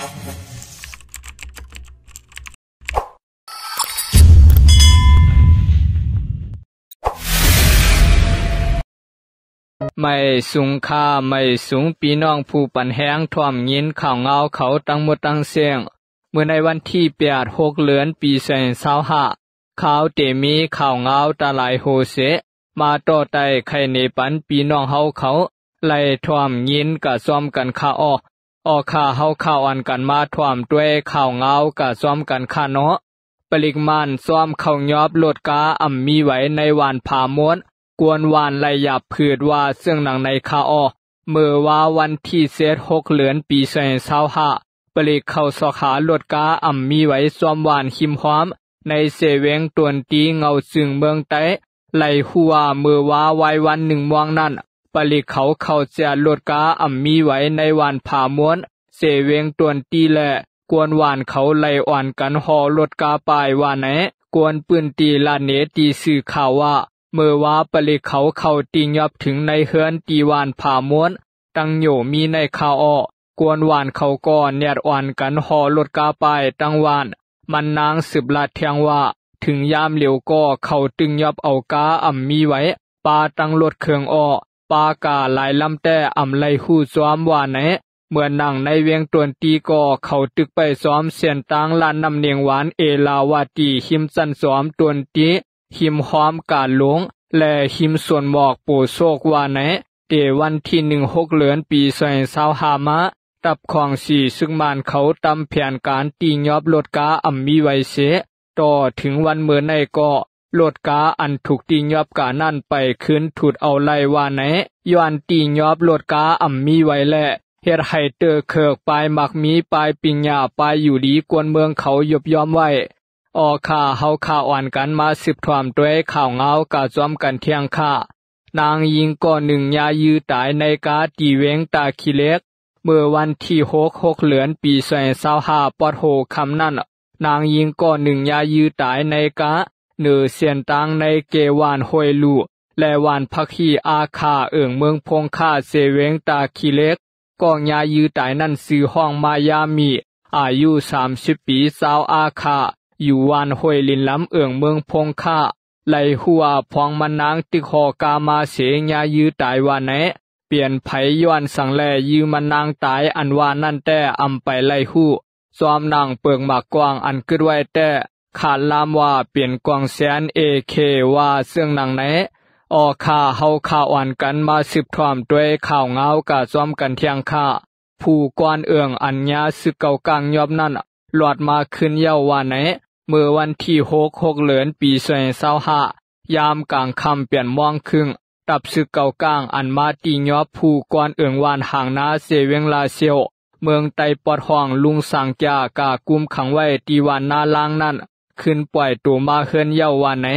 ไม่สูงค่าไม่สูงปีน้องผู้ปันแห้งท่วมยินข่าวเงาเขาตั้งหมดตั้งเสียงเมื่อในวันที่8 เดือนปี2025ข่าวเตมีข่าวเงาตาหลายโฮเสมาต่อไต่ไข่ในปันปีน้องเฮาเขาไล่ท่วมยินกะซ้อมกันค่าออค่าเฮาข่าวอันกันมาท่วมด้วยข่าวเงากะซ้อมกันค่าเนาะปริกมันซ้อมเข้ายอบลดกามีไว้ในวานผาม้วนกวนวานไล่หยับผืดว่าเสื่องหนังในคาอเมื่อว่าวันที่6 เดือนปี2025ปลิกเข้าสอขาลดกามีไว้ซ้อมวานหิมหอมในเสเวงตวนตีเงาจึงเมืองไต้ไล่หัวเมื่อว่าไว้วัน1 ม่วงนั้นปลิกเขาจะลดกามีไว้ในวานผาม้วนเสเวงตวนตีและกวนวานเขาไล่อ่อนกันหอลดกาปลายว่าไหนกวนปืนตีลาเนตีสื่อข่าวว่าเมื่อว่าปลิกเขาตียอบถึงในเฮือนตีวานผาม้วนตั้งโยมีในข่าวกวนวานเขาก็เนียดอ่อนกันหอลดกาปลายตั้งวานมันนางสืบลาดเทียงว่าถึงยามเหลียวก็เขาตึงยอบเอากามีไว้ปาตั้งลดเครื่องปากาหลายลำแต่ไลหูซ้อมว่าไหนเมื่อนั่งในเวียงตวนตีก็เขาตึกไปซ้อมเสียนตังลานนำเนียงหวานเอลาวาตีหิมจันซ้อมตวนตีหิมหอมกาหลวงและหิมส่วนหมอกโปโซกว่าไหนเดวันที่6 เดือนปี2025มาตับของ4ซึ่งมันเขาตำแผนการตียอบลดกามีไว้เสต่อถึงวันเมื่อในก็ลดกาอันถูกตียอบกานั่นไปคืนถูดเอาไล่ว่าไหนย้อนตียอบลดกามีไว้และเฮ็ดให้เตอเคิกปลายมักมีปลายปิงหญ้าปลายอยู่ดีกวนเมืองเขายบยอมไว้ข่าเฮาข่าอ่อนกันมาสืบถวามด้วยข่าวเงากะจอมกันเที่ยงค่านางยิงก่อ1ยายือตายในกาตีเวงตาขี้เล็กเมื่อวันที่6 เดือนปี2025ปอดโหคำนั้นนางยิงก่อ1ยายือตายในกาเนือเสียนตังในเกวานห้วยลู่และวานพักขีอาคาเมืองพงค่าเสเวงตาขี้เล็กกองยายือตายนั่นซื้อห้องมายามีอายุ30 ปีสาวอาคาอยู่วานห้วยลินล้ำเมืองพงค่าไล่หัวพองมันนางติกหอกามาเสยายือตายว่าไหนเปลี่ยนไผย้อนสังแลยือมันนางตายอันว่านั่นแต่ไปไล่หู้ซ้อมนางเปิงหมากกวางอันกึดไว้แต่ขาดลามว่าเปลี่ยนกวางแสนAKว่าเสื่องนางไหนข่าเฮาข่าอ่อนกันมาสืบถวามด้วยข่าวเงากะซ้อมกันเที่ยงค่าผู้กวนอัญญาสึกเก่ากลางยอบนั่นหลอดมาขึ้นเย้าว่าไหนเมื่อวันที่6 เดือนปี2025ยามกลางค่ำเปลี่ยนม่วงครึ่งตับสึกเก่ากลางอันมาตียอบผู้กวนวานห่างนาเสเวงลาเซียวเมืองไตปอดห้องลุงสังจากากุมขังไว้ตีวานนาล่างนั่นขึ้นปล่อยตัวมาเฮือนเย้าว่าไหน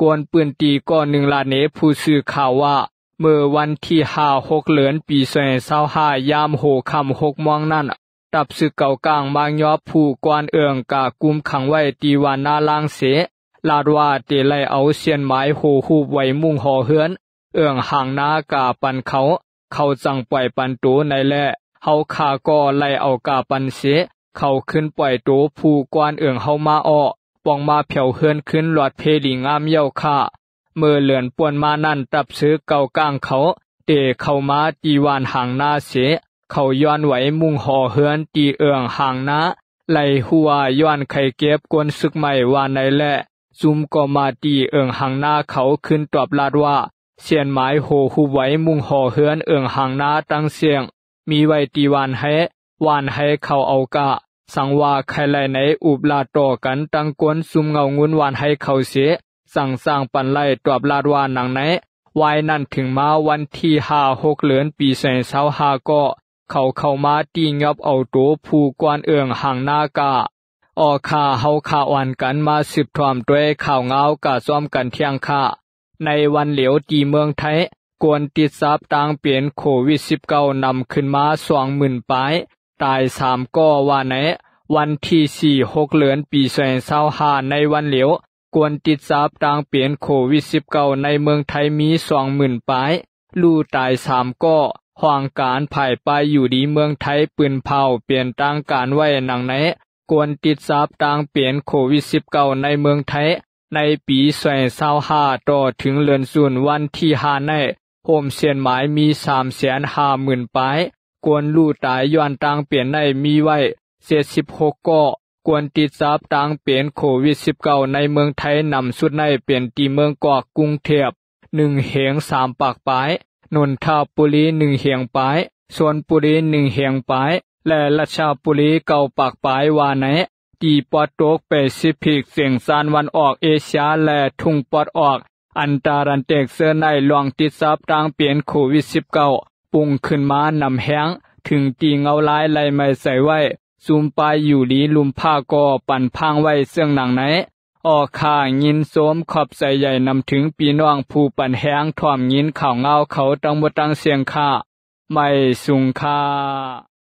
กวนปืนตีก็1 ลาเนผู้สื่อข่าวว่าเมื่อวันที่6 เดือนปี2025ยามโหค่ำ6 โมงนั้นตับสึกเก่ากลางมายอบผู้กวนกากุมขังไว้ตีวานนาล่างเสลาดว่าเตไลเอาเสียนไม้โหหูบไว้มุ่งหอเฮือนห่างนากาปันเขาจังปล่อยปันตัวในแลเฮาขาก็ไล่เอากาปันเสเขาขึ้นปล่อยตัวผู้กวนเฮามาปองมาเผียวเฮือนขึ้นหลอดเพลีงามเย้าค่าเมื่อเหลือนป่วนมานั่นตับซื้อเก่ากลางเขาเตเข้ามาตีวานห่างนาเสเขาย้อนไหวมุ่งหอเฮือนตีห่างนาไล่หัวย้อนไข่เก็บกวนซึกใหม่ว่าในแลซุมก็มาตีห่างนาเขาขึ้นตอบลาดว่าเสียนไม้โหหูไว้มุ่งหอเฮือนห่างนาตั้งเสียงมีไว้ตีวานให้เขาเอากะสังว่าใครไลในอุบลาต่อกันตั้งกวนซุมเงางุนวานให้เขาเสียสั่งสร้างปันไล่ตอบลาดว่าหนังไหนวายนั่นถึงมาวันที่6 เดือนปี2025ก็เขามาตียอบเอาตัวผู้กวนห่างนากะข่าเฮาข่าอ่อนกันมาสืบถวามด้วยข่าวเงากะซ้อมกันเที่ยงค่าในวันเหลียวตีเมืองไทยกวนติดซับต่างเปลี่ยนโควิด19นำขึ้นมา 20,000 ปลายตาย3ก็ว่าไหนวันที่6 เดือนปี2025ในวันเหลียวกวนติดซับต่างเปลี่ยนโควิด19ในเมืองไทยมี 20,000 ปลายลู่ตาย3ก็ ห่วงการภายไปอยู่ดีเมืองไทยปืนเผาเปลี่ยนต่างการไว้หนังไหนกวนติดซับต่างเปลี่ยนโควิด19ในเมืองไทยในปี2025ต่อถึงเดือนศูนย์วันที่5ในโฮมเสียนหมายมี 350,000 ปลายกวนลู่ตายย้อนต่างเปลี่ยนในมีไว้76ก่อกวนติดซับต่างเปลี่ยนโควิด19ในเมืองไทยนำสุดในเปลี่ยนตีเมืองกอกกรุงเทพ1เหง3ปากปลายนนทบุรี1เหงปลายชลบุรี1เหงปลายและราชบุรี9ปากปลายว่าไหนตีปอดตกแปซิฟิกเสียงซานวันออกเอเชียและทุ่งปอดออกอันตารันเตกเซอร์ในหลวงติดซับต่างเปลี่ยนโควิด19ปุ่งขึ้นมานำแห้งถึงตีเงาลายไหลไม่ใส่ไว้ซูมปลายอยู่ดีลุมผ้าก่อปั่นพังไว้เสื่องหนังไหนออกข่ายินโสมขอบใส่ใหญ่นำถึงปีน้องผู้ปั่นแห้งถ่อมยินข่าวเงาเขาตั้งหมดตั้งเสียงค่าไม่สุงค่า